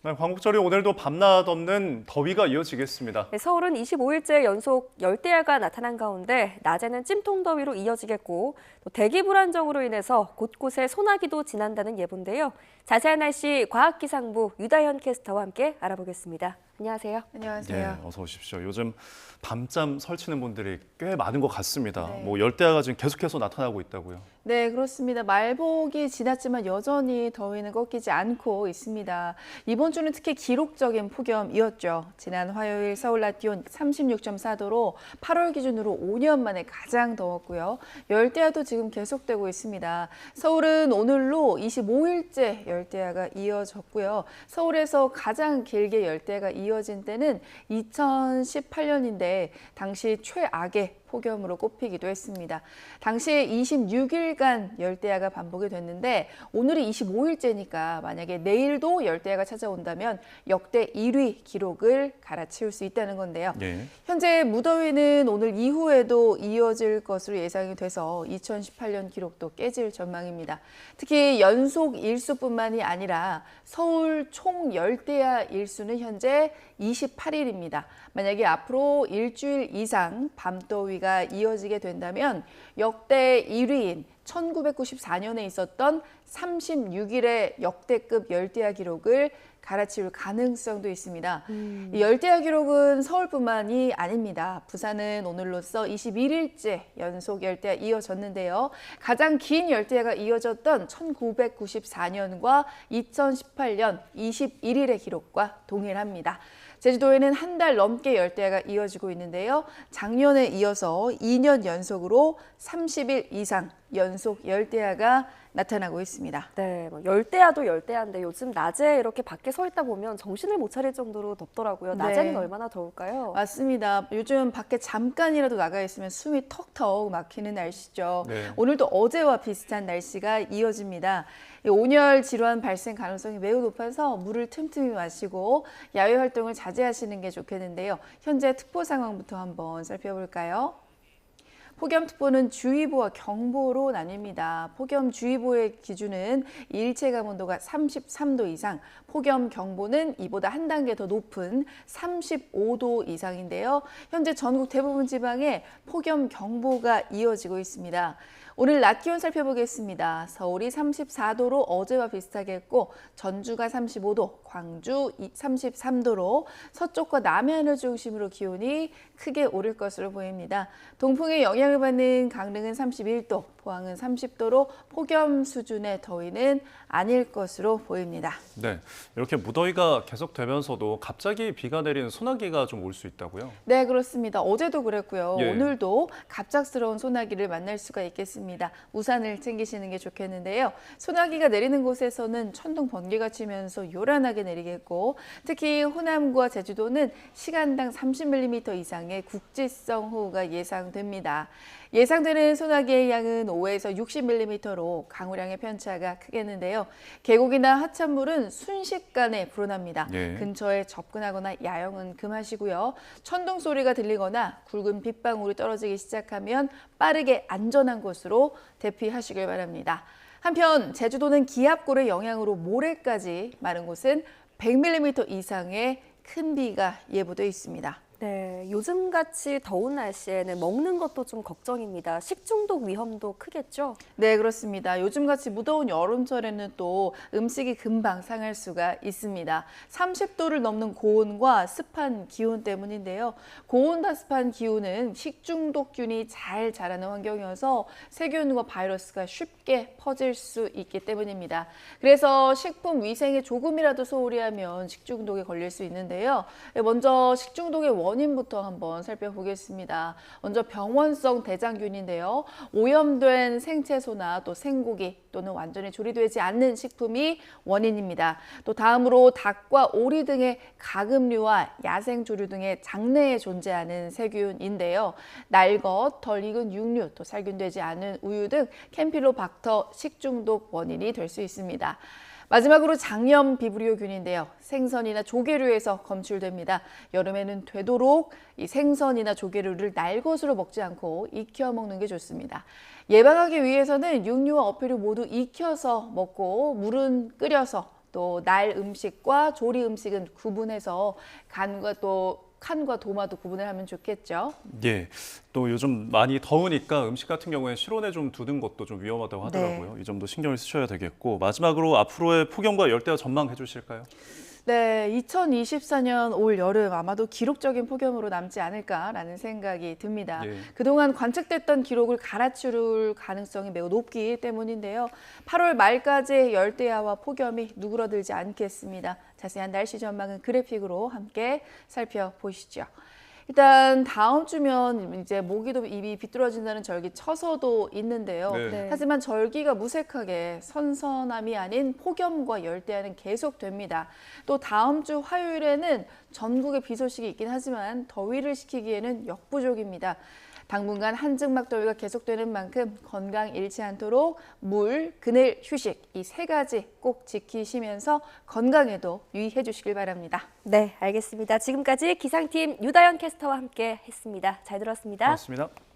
네, 광복절이 오늘도 밤낮 없는 더위가 이어지겠습니다. 네, 서울은 25일째 연속 열대야가 나타난 가운데 낮에는 찜통더위로 이어지겠고 또 대기 불안정으로 인해서 곳곳에 소나기도 지난다는 예보인데요. 자세한 날씨 과학기상부 유다현 캐스터와 함께 알아보겠습니다. 안녕하세요. 안녕하세요. 네, 어서 오십시오. 요즘 밤잠 설치는 분들이 꽤 많은 것 같습니다. 네. 뭐 열대야가 지금 계속해서 나타나고 있다고요. 네, 그렇습니다. 말복이 지났지만 여전히 더위는 꺾이지 않고 있습니다. 이번 주는 특히 기록적인 폭염이었죠. 지난 화요일 서울 낮 기온 36.4도로 8월 기준으로 5년 만에 가장 더웠고요. 열대야도 지금 계속되고 있습니다. 서울은 오늘로 25일째 열대야가 이어졌고요. 서울에서 가장 길게 열대야가 이어진 때는 2018년인데 당시 최악의 폭염으로 꼽히기도 했습니다. 당시에 26일간 열대야가 반복이 됐는데 오늘이 25일째니까 만약에 내일도 열대야가 찾아온다면 역대 1위 기록을 갈아치울 수 있다는 건데요. 예. 현재 무더위는 오늘 이후에도 이어질 것으로 예상이 돼서 2018년 기록도 깨질 전망입니다. 특히 연속 일수뿐만이 아니라 서울 총 열대야 일수는 현재 28일입니다. 만약에 앞으로 일주일 이상 밤더위가 이어지게 된다면 역대 1위인 1994년에 있었던 36일의 역대급 열대야 기록을 갈아치울 가능성도 있습니다. 이 열대야 기록은 서울뿐만이 아닙니다. 부산은 오늘로써 21일째 연속 열대야 이어졌는데요. 가장 긴 열대야가 이어졌던 1994년과 2018년 21일의 기록과 동일합니다. 제주도에는 한 달 넘게 열대야가 이어지고 있는데요. 작년에 이어서 2년 연속으로 30일 이상 연속 열대야가 나타나고 있습니다. 네, 열대야도 열대야인데 요즘 낮에 이렇게 밖에 서 있다 보면 정신을 못 차릴 정도로 덥더라고요. 낮에는 네. 얼마나 더울까요? 맞습니다. 요즘 밖에 잠깐이라도 나가 있으면 숨이 턱턱 막히는 날씨죠. 네. 오늘도 어제와 비슷한 날씨가 이어집니다. 이 온열 질환 발생 가능성이 매우 높아서 물을 틈틈이 마시고 야외 활동을 자제하시는 게 좋겠는데요. 현재 특보 상황부터 한번 살펴볼까요? 폭염특보는 주의보와 경보로 나뉩니다. 폭염주의보의 기준은 일체 감온도가 33도 이상, 폭염경보는 이보다 한 단계 더 높은 35도 이상인데요. 현재 전국 대부분 지방에 폭염경보가 이어지고 있습니다. 오늘 낮 기온 살펴보겠습니다. 서울이 34도로 어제와 비슷하겠고 전주가 35도, 광주 33도로 서쪽과 남해안을 중심으로 기온이 크게 오를 것으로 보입니다. 동풍의 영향을 받는 강릉은 31도, 포항은 30도로 폭염 수준의 더위는 아닐 것으로 보입니다. 네, 이렇게 무더위가 계속되면서도 갑자기 비가 내리는 소나기가 좀 올 수 있다고요? 네, 그렇습니다. 어제도 그랬고요. 예. 오늘도 갑작스러운 소나기를 만날 수가 있겠습니다. 우산을 챙기시는 게 좋겠는데요. 소나기가 내리는 곳에서는 천둥 번개가 치면서 요란하게 내리겠고 특히 호남과 제주도는 시간당 30mm 이상의 국지성 호우가 예상됩니다. 예상되는 소나기의 양은 5에서 60mm로 강우량의 편차가 크겠는데요. 계곡이나 하천물은 순식간에 불어납니다. 예. 근처에 접근하거나 야영은 금하시고요. 천둥 소리가 들리거나 굵은 빗방울이 떨어지기 시작하면 빠르게 안전한 곳으로 대피하시길 바랍니다. 한편 제주도는 기압골의 영향으로 모레까지 많은 곳은 100mm 이상의 큰 비가 예보돼 있습니다. 네, 요즘같이 더운 날씨에는 먹는 것도 좀 걱정입니다. 식중독 위험도 크겠죠? 네, 그렇습니다. 요즘같이 무더운 여름철에는 또 음식이 금방 상할 수가 있습니다. 30도를 넘는 고온과 습한 기온 때문인데요. 고온과 습한 기온은 식중독균이 잘 자라는 환경이어서 세균과 바이러스가 쉽게 퍼질 수 있기 때문입니다. 그래서 식품 위생에 조금이라도 소홀히 하면 식중독에 걸릴 수 있는데요. 먼저 식중독의 원인부터 한번 살펴보겠습니다. 먼저 병원성 대장균인데요. 오염된 생채소나 또 생고기 또는 완전히 조리되지 않는 식품이 원인입니다. 또 다음으로 닭과 오리 등의 가금류와 야생조류 등의 장내에 존재하는 세균인데요. 날것, 덜 익은 육류, 또 살균되지 않은 우유 등 캠필로박터 식중독 원인이 될 수 있습니다. 마지막으로 장염 비브리오균인데요. 생선이나 조개류에서 검출됩니다. 여름에는 되도록 이 생선이나 조개류를 날것으로 먹지 않고 익혀 먹는 게 좋습니다. 예방하기 위해서는 육류와 어패류 모두 익혀서 먹고 물은 끓여서 또 날 음식과 조리 음식은 구분해서 칸과 도마도 구분을 하면 좋겠죠. 예. 또 요즘 많이 더우니까 음식 같은 경우에 실온에 좀 두는 것도 좀 위험하다고 하더라고요. 이 점도 신경을 쓰셔야 되겠고 마지막으로 앞으로의 폭염과 열대야 전망해 주실까요? 네, 2024년 올 여름 아마도 기록적인 폭염으로 남지 않을까라는 생각이 듭니다. 예. 그동안 관측됐던 기록을 갈아치울 가능성이 매우 높기 때문인데요. 8월 말까지 열대야와 폭염이 누그러들지 않겠습니다. 자세한 날씨 전망은 그래픽으로 함께 살펴보시죠. 일단 다음 주면 이제 모기도 입이 비뚤어진다는 절기 처서도 있는데요. 네. 하지만 절기가 무색하게 선선함이 아닌 폭염과 열대야는 계속됩니다. 또 다음 주 화요일에는 전국에 비 소식이 있긴 하지만 더위를 식히기에는 역부족입니다. 당분간 한증막 더위가 계속되는 만큼 건강 잃지 않도록 물, 그늘, 휴식 이 세 가지 꼭 지키시면서 건강에도 유의해 주시길 바랍니다. 네, 알겠습니다. 지금까지 기상팀 유다연 캐스터와 함께 했습니다. 잘 들었습니다. 고맙습니다.